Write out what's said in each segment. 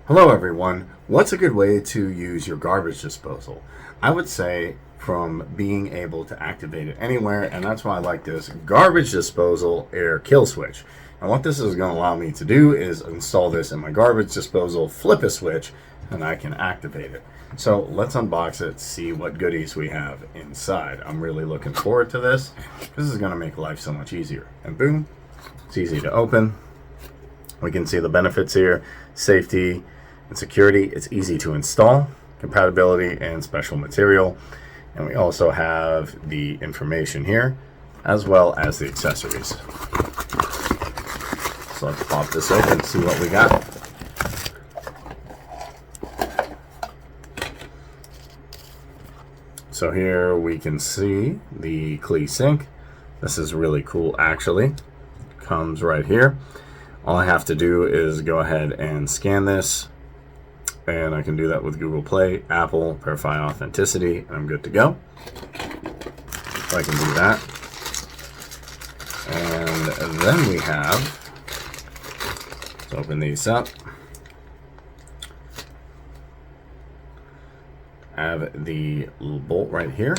Hello everyone. What's a good way to use your garbage disposal? I would say from being able to activate it anywhere, and that's why I like this garbage disposal air kill switch. And what this is going to allow me to do is install this in my garbage disposal, flip a switch, and I can activate it. So let's unbox it, see what goodies we have inside. I'm really looking forward to this. This is going to make life so much easier. And boom, it's easy to open. We can see the benefits here: safety and security. It's easy to install, compatibility, and special material. And we also have the information here, as well as the accessories. So let's pop this open and see what we got. So here we can see the CLEESINK. This is really cool actually. Comes right here. All I have to do is go ahead and scan this, and I can do that with Google Play, Apple, verify authenticity, and I'm good to go. So I can do that. And then we have, let's open these up. I have the little bolt right here.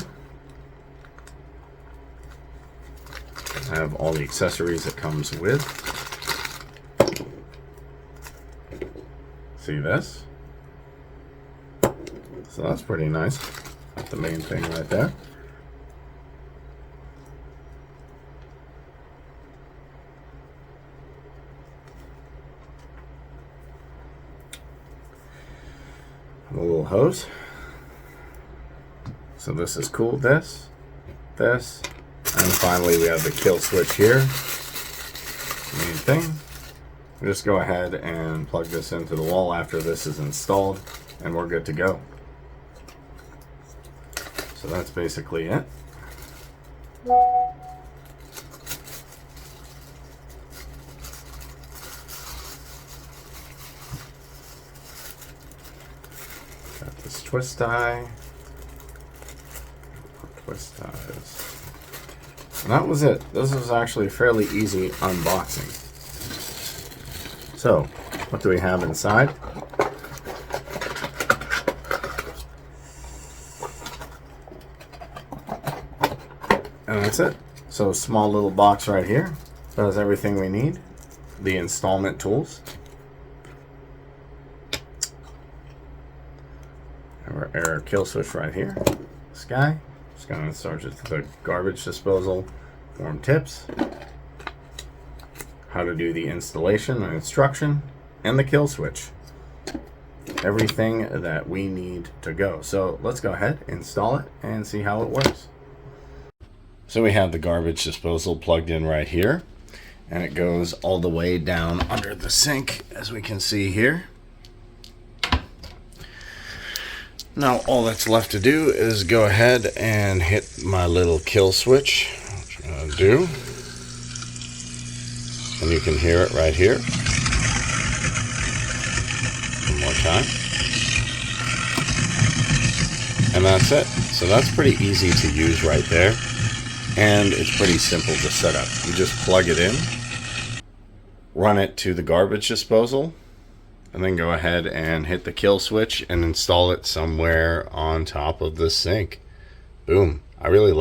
I have all the accessories it comes with. See this? So that's pretty nice. That's the main thing right there. A little hose. So this is cool. This, and finally we have the kill switch here. Main thing. We just go ahead and plug this into the wall after this is installed, and we're good to go. So that's basically it. Got this twist tie. Twist ties. And that was it. This was actually a fairly easy unboxing. So, what do we have inside? And that's it. So, small little box right here. Does everything we need. The installment tools. Our air kill switch right here. This guy. Just going to charge it to the garbage disposal. Form tips. How to do the installation and instruction, and the kill switch. Everything that we need to go. So let's go ahead, install it, and see how it works. So we have the garbage disposal plugged in right here, and it goes all the way down under the sink, as we can see here. Now all that's left to do is go ahead and hit my little kill switch, which I'm going to do. And you can hear it right here. One more time. And that's it. So that's pretty easy to use right there. And it's pretty simple to set up. You just plug it in, run it to the garbage disposal, and then go ahead and hit the kill switch and install it somewhere on top of the sink. Boom. I really like